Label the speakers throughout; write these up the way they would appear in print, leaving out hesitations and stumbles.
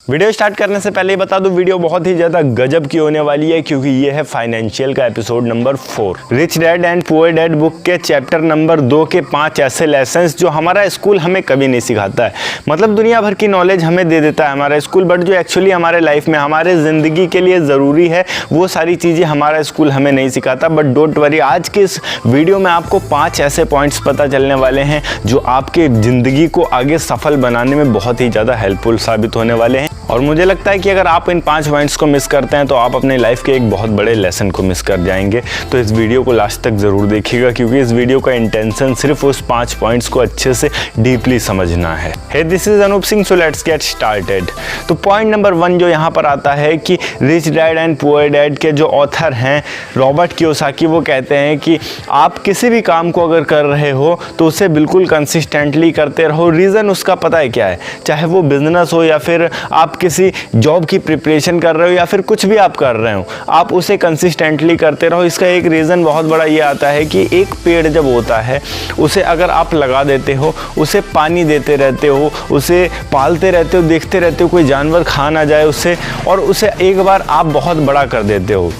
Speaker 1: Video start करने से पहले ही बता दूं, वीडियो बहुत ही ज़्यादा गजब की होने वाली है क्योंकि ये है फाइनेंशियल का episode number 4 rich dad and poor dad book के चैप्टर नंबर 2 के 5 ऐसे लेसन्स जो हमारा स्कूल हमें कभी नहीं सिखाता है। मतलब दुनिया भर की नॉलेज हमें दे देता है हमारा स्कूल, बट जो एक्चुअली हमारे लाइफ में हमारे ज़िंदगी के लिए ज़रूरी है वो सारी चीज़ें हमारा स्कूल हमें नहीं सिखाता। बट डोंट वरी, आज के इस वीडियो में आपको 5 ऐसे पॉइंट्स पता चलने वाले हैं जो आपके ज़िंदगी को आगे सफल बनाने में बहुत ही ज़्यादा हेल्पफुल साबित होने वाले हैं। और मुझे लगता है कि अगर आप इन 5 पॉइंट्स को मिस करते हैं तो आप अपने लाइफ के एक बहुत बड़े लेसन को मिस कर जाएंगे। तो इस वीडियो को लास्ट तक ज़रूर देखिएगा क्योंकि इस वीडियो का इंटेंशन सिर्फ उस 5 पॉइंट्स को अच्छे से डीपली समझना है। Hey this is Anoop Singh, so let's get started. तो पॉइंट नंबर 1 जो यहाँ पर आता है कि rich dad and poor dad के जो ऑथर हैं रॉबर्ट कियोसाकी, वो कहते हैं कि आप किसी भी काम को अगर कर रहे हो तो उसे बिल्कुल कंसिस्टेंटली करते रहो। रीज़न उसका पता है क्या है, चाहे वो बिजनेस हो या फिर आप किसी जॉब की प्रिपरेशन कर रहे हो या फिर कुछ भी आप कर रहे हो, आप उसे कंसिस्टेंटली करते रहो। इसका एक रीज़न बहुत बड़ा ये आता है कि एक पेड़ जब होता है उसे अगर आप लगा देते हो, उसे पानी देते रहते हो, उसे पालते रहते हो, देखते रहते हो कोई जानवर खा ना जाए उसे, और उसे एक बार आप बहुत बड़ा कर देते हो।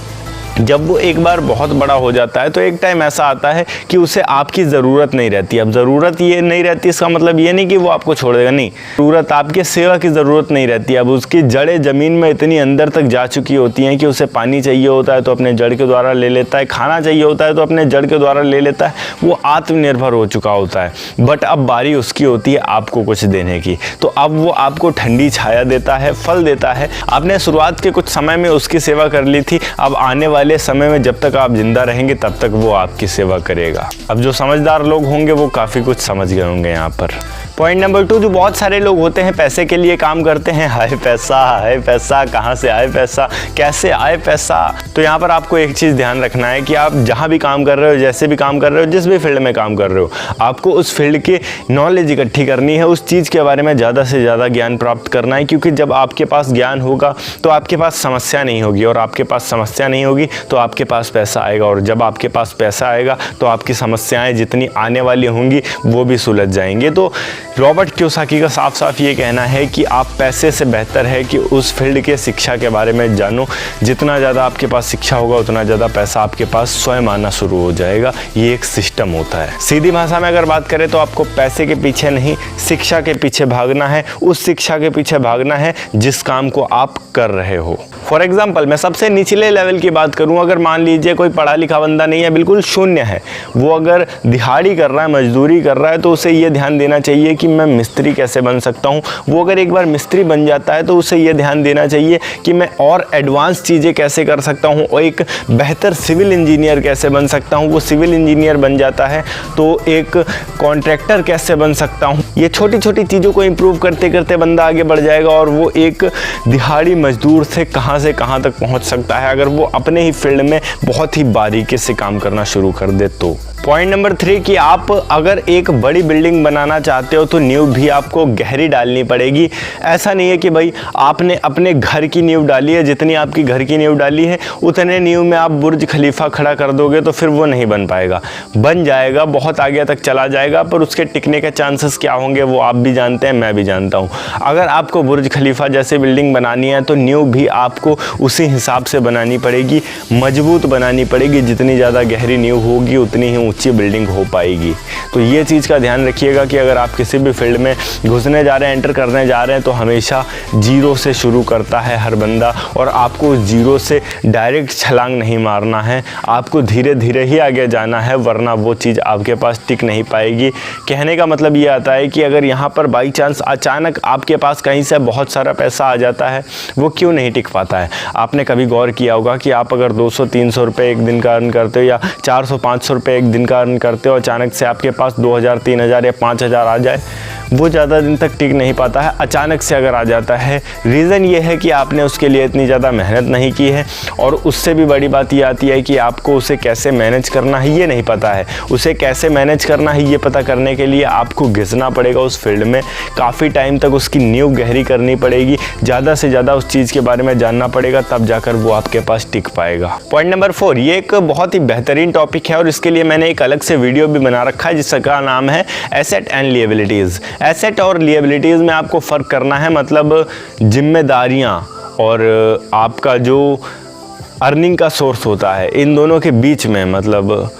Speaker 1: जब वो एक बार बहुत बड़ा हो जाता है तो एक टाइम ऐसा आता है कि उसे आपकी ज़रूरत नहीं रहती। अब ज़रूरत ये नहीं रहती इसका मतलब ये नहीं कि वो आपको छोड़ देगा, नहीं, ज़रूरत आपके सेवा की ज़रूरत नहीं रहती। अब उसकी जड़ें ज़मीन में इतनी अंदर तक जा चुकी होती हैं कि उसे पानी चाहिए होता है तो अपने जड़ के द्वारा ले लेता है, खाना चाहिए होता है तो अपने जड़ के द्वारा ले लेता है, वो आत्मनिर्भर हो चुका होता है। बट अब बारी उसकी होती है आपको कुछ देने की, तो अब वो आपको ठंडी छाया देता है, फल देता है। आपने शुरुआत के कुछ समय में उसकी सेवा कर ली थी, अब आने वाले समय में जब तक आप जिंदा रहेंगे तब तक वो आपकी सेवा करेगा। अब जो समझदार लोग होंगे वो काफ़ी कुछ समझ गए होंगे यहाँ पर। पॉइंट नंबर 2, जो बहुत सारे लोग होते हैं पैसे के लिए काम करते हैं। हाय पैसा, कहाँ से आए पैसा, कैसे आए पैसा। तो यहाँ पर आपको एक चीज़ ध्यान रखना है कि आप जहाँ भी काम कर रहे हो, जैसे भी काम कर रहे हो, जिस भी फील्ड में काम कर रहे हो, आपको उस फील्ड की नॉलेज इकट्ठी करनी है, उस चीज़ के बारे में ज़्यादा से ज़्यादा ज्ञान प्राप्त करना है। क्योंकि जब आपके पास ज्ञान होगा तो आपके पास समस्या नहीं होगी, और आपके पास समस्या नहीं होगी तो आपके पास पैसा आएगा, और जब आपके पास पैसा आएगा तो आपकी समस्याएं जितनी आने वाली होंगी वो भी सुलझ जाएंगे। तो रॉबर्ट कियोसाकी का साफ साफ ये कहना है कि आप पैसे से बेहतर है कि उस फील्ड के शिक्षा के बारे में जानो। जितना ज़्यादा आपके पास शिक्षा होगा उतना ज़्यादा पैसा आपके पास स्वयं आना शुरू हो जाएगा। ये एक सिस्टम होता है। सीधी भाषा में अगर बात करें तो आपको पैसे के पीछे नहीं, शिक्षा के पीछे भागना है। उस शिक्षा के पीछे भागना है जिस काम को आप कर रहे हो। फॉर एग्जाम्पल, मैं सबसे निचले लेवल की बात करूं, अगर मान लीजिए कोई पढ़ा लिखा बंदा नहीं है, बिल्कुल शून्य है, वो अगर दिहाड़ी कर रहा है, मजदूरी कर रहा है, तो उसे ये ध्यान देना चाहिए कि मैं मिस्त्री कैसे बन सकता हूं। वो अगर एक बार मिस्त्री बन जाता है तो उसे ये ध्यान देना चाहिए कि मैं और एडवांस चीज़ें कैसे कर सकता हूं, और एक बेहतर सिविल इंजीनियर कैसे बन सकता हूं। वो सिविल इंजीनियर बन जाता है तो एक कॉन्ट्रैक्टर कैसे बन सकता हूं। ये छोटी छोटी चीज़ों को इम्प्रूव करते करते बंदा आगे बढ़ जाएगा और वो एक दिहाड़ी मजदूर से कहाँ तक पहुँच सकता है अगर वो अपने ही फील्ड में बहुत ही बारीकी से काम करना शुरू कर दे तो। पॉइंट नंबर 3 कि आप अगर एक बड़ी बिल्डिंग बनाना चाहते हो तो नींव भी आपको गहरी डालनी पड़ेगी। ऐसा नहीं है कि भाई आपने अपने घर की नींव डाली है, जितनी आपकी घर की नींव डाली है उतने नींव में आप बुर्ज खलीफा खड़ा कर दोगे तो फिर वो नहीं बन पाएगा। बन जाएगा, बहुत आगे तक चला जाएगा, पर उसके टिकने के चांसेस क्या होंगे वो आप भी जानते हैं, मैं भी जानता हूँ। अगर आपको बुर्ज खलीफा जैसे बिल्डिंग बनानी है तो नींव भी आपको उसी हिसाब से बनानी पड़ेगी, मजबूत बनानी पड़ेगी। जितनी ज़्यादा गहरी नींव होगी उतनी ही ऊंची बिल्डिंग हो पाएगी। तो ये चीज़ का ध्यान रखिएगा कि अगर आप किसी भी फील्ड में घुसने जा रहे हैं, एंटर करने जा रहे हैं, तो हमेशा जीरो से शुरू करता है हर बंदा, और आपको जीरो से डायरेक्ट छलांग नहीं मारना है, आपको धीरे धीरे ही आगे जाना है, वरना वो चीज़ आपके पास टिक नहीं पाएगी। कहने का मतलब ये आता है कि अगर यहाँ पर बाई चांस अचानक आपके पास कहीं से बहुत सारा पैसा आ जाता है, वो क्यों नहीं टिक पाता है। आपने कभी गौर किया होगा कि आप अगर 200-300 रुपये एक दिन का अर्न करते हो या 400-500 रुपये एक दिन का अर्न करते हो, अचानक से आपके पास 2000, 3000 या 5000 आ जाए, वो ज़्यादा दिन तक टिक नहीं पाता है। अचानक से अगर आ जाता है, रीज़न ये है कि आपने उसके लिए इतनी ज़्यादा मेहनत नहीं की है, और उससे भी बड़ी बात ये आती है कि आपको उसे कैसे मैनेज करना है ये नहीं पता है। उसे कैसे मैनेज करना है ये पता करने के लिए आपको घिसना पड़ेगा उस फील्ड में, काफ़ी टाइम तक उसकी नींव गहरी करनी पड़ेगी, ज़्यादा से ज़्यादा उस चीज़ के बारे में जानना पड़ेगा, तब जाकर वो आपके पास टिक पाएगा। पॉइंट नंबर 4, ये एक बहुत ही बेहतरीन टॉपिक है और इसके लिए मैंने एक अलग से वीडियो भी बना रखा है जिसका नाम है एसेट एंड लिएबिलिटीज़। एसेट और लिएबिलिटीज़ में आपको फ़र्क करना है, मतलब जिम्मेदारियाँ और आपका जो अर्निंग का सोर्स होता है, इन दोनों के बीच में मतलब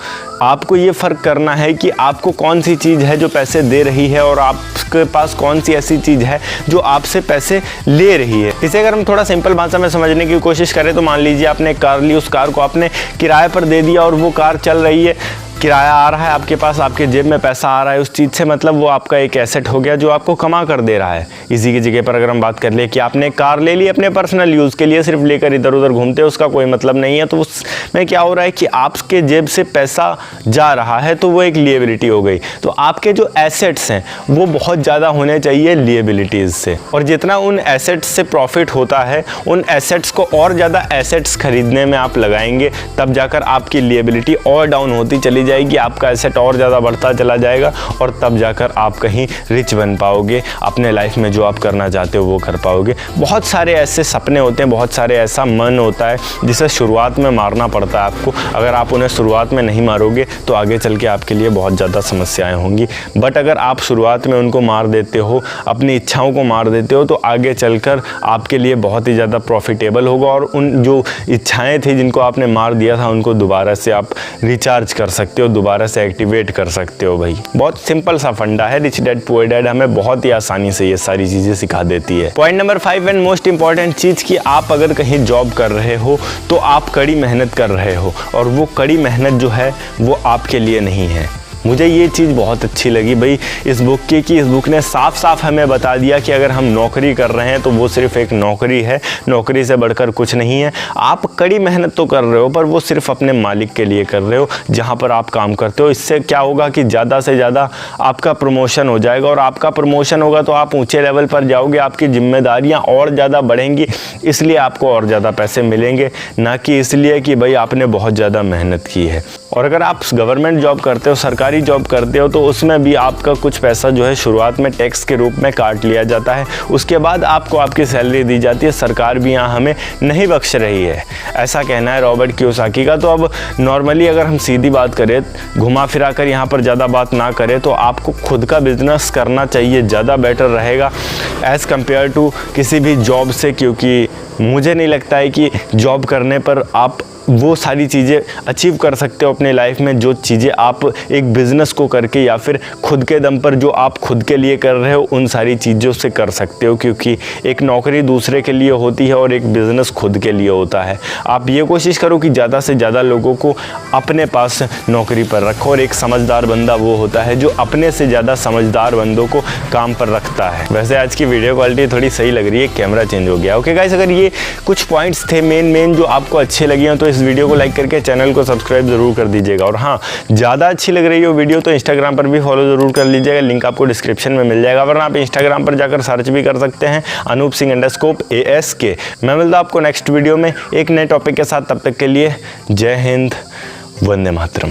Speaker 1: आपको ये फ़र्क करना है कि आपको कौन सी चीज़ है जो पैसे दे रही है और आपके पास कौन सी ऐसी चीज़ है जो आपसे पैसे ले रही है। इसे अगर हम थोड़ा सिंपल भाषा में समझने की कोशिश करें तो मान लीजिए आपने एक कार ली, उस कार को आपने किराए पर दे दिया और वो कार चल रही है, किराया आ रहा है आपके पास, आपके जेब में पैसा आ रहा है उस चीज़ से, मतलब वो आपका एक एसेट हो गया जो आपको कमा कर दे रहा है। इसी की जगह पर अगर हम बात कर ले कि आपने कार ले ली अपने पर्सनल यूज़ के लिए, सिर्फ लेकर इधर उधर घूमते, उसका कोई मतलब नहीं है, तो उसमें क्या हो रहा है कि आपके जेब से पैसा जा रहा है, तो वो एक लिएबिलिटी हो गई। तो आपके जो एसेट्स हैं वो बहुत ज़्यादा होने चाहिए लिएबिलिटीज़ से, और जितना उन एसेट्स से प्रॉफिट होता है उन एसेट्स को और ज़्यादा एसेट्स खरीदने में आप लगाएंगे, तब जाकर आपकी लिएबिलिटी और डाउन होती चली जाएगी, आपका एसेट और ज़्यादा बढ़ता चला जाएगा, और तब जाकर आप कहीं रिच बन पाओगे, अपने लाइफ में जो आप करना चाहते हो वो कर पाओगे। बहुत सारे ऐसे सपने होते हैं, बहुत सारे ऐसा मन होता है जिसे शुरुआत में मारना पड़ता है आपको। अगर आप उन्हें शुरुआत में नहीं मारोगे तो आगे चल के आपके लिए बहुत ज़्यादा समस्याएं होंगी, बट अगर आप शुरुआत में उनको मार देते हो, अपनी इच्छाओं को मार देते हो, तो आगे चलकर आपके लिए बहुत ही ज़्यादा प्रॉफिटेबल होगा, और उन जो इच्छाएँ थी जिनको आपने मार दिया था उनको दोबारा से आप रिचार्ज कर सकते हो, दोबारा से एक्टिवेट कर सकते हो। भाई बहुत सिंपल सा फंडा है, रिच डैड पुअर डैड हमें बहुत ही आसानी से ये सारी चीजें सिखा देती है। Point number 5 and most important चीज कि आप अगर कहीं जॉब कर रहे हो तो आप कड़ी मेहनत कर रहे हो, और वो कड़ी मेहनत जो है वो आपके लिए नहीं है। मुझे ये चीज़ बहुत अच्छी लगी भाई इस बुक की, कि इस बुक ने साफ साफ हमें बता दिया कि अगर हम नौकरी कर रहे हैं तो वो सिर्फ एक नौकरी है, नौकरी से बढ़कर कुछ नहीं है। आप कड़ी मेहनत तो कर रहे हो पर वो सिर्फ अपने मालिक के लिए कर रहे हो जहाँ पर आप काम करते हो। इससे क्या होगा कि ज़्यादा से ज़्यादा आपका प्रमोशन हो जाएगा, और आपका प्रमोशन होगा तो आप ऊँचे लेवल पर जाओगे, आपकी जिम्मेदारियाँ और ज़्यादा बढ़ेंगी, इसलिए आपको और ज़्यादा पैसे मिलेंगे, ना कि इसलिए कि भाई आपने बहुत ज़्यादा मेहनत की है। और अगर आप गवर्नमेंट जॉब करते हो, सरकारी जॉब करते हो, तो उसमें भी आपका कुछ पैसा जो है शुरुआत में टैक्स के रूप में काट लिया जाता है, उसके बाद आपको आपकी सैलरी दी जाती है। सरकार भी यहाँ हमें नहीं बख्श रही है, ऐसा कहना है रॉबर्ट कियोसाकी का। तो अब नॉर्मली अगर हम सीधी बात करें, घुमा फिरा कर यहाँ पर ज़्यादा बात ना करें, तो आपको खुद का बिजनेस करना चाहिए, ज़्यादा बेटर रहेगा एज़ कम्पेयर टू किसी भी जॉब से, क्योंकि मुझे नहीं लगता है कि जॉब करने पर आप वो सारी चीज़ें अचीव कर सकते हो अपने लाइफ में जो चीज़ें आप एक बिज़नेस को करके या फिर खुद के दम पर जो आप खुद के लिए कर रहे हो उन सारी चीज़ों से कर सकते हो, क्योंकि एक नौकरी दूसरे के लिए होती है और एक बिज़नेस खुद के लिए होता है। आप ये कोशिश करो कि ज़्यादा से ज़्यादा लोगों को अपने पास नौकरी पर रखो, और एक समझदार बंदा वो होता है जो अपने से ज़्यादा समझदार बंदों को काम पर रखता है। वैसे आज की वीडियो क्वालिटी थोड़ी सही लग रही है, कैमरा चेंज हो गया। ओके गाइस, अगर ये कुछ पॉइंट्स थे मेन जो आपको अच्छे लगे हैं तो इस वीडियो को लाइक करके चैनल को सब्सक्राइब जरूर कर दीजिएगा। और हाँ, ज़्यादा अच्छी लग रही हो वीडियो तो इंस्टाग्राम पर भी फॉलो जरूर कर लीजिएगा, लिंक आपको डिस्क्रिप्शन में मिल जाएगा, वरना आप इंस्टाग्राम पर जाकर सर्च भी कर सकते हैं अनूप सिंह _ASK। मैं मिलता हूं आपको नेक्स्ट वीडियो में एक नए टॉपिक के साथ, तब तक के लिए जय हिंद, वंदे मातरम।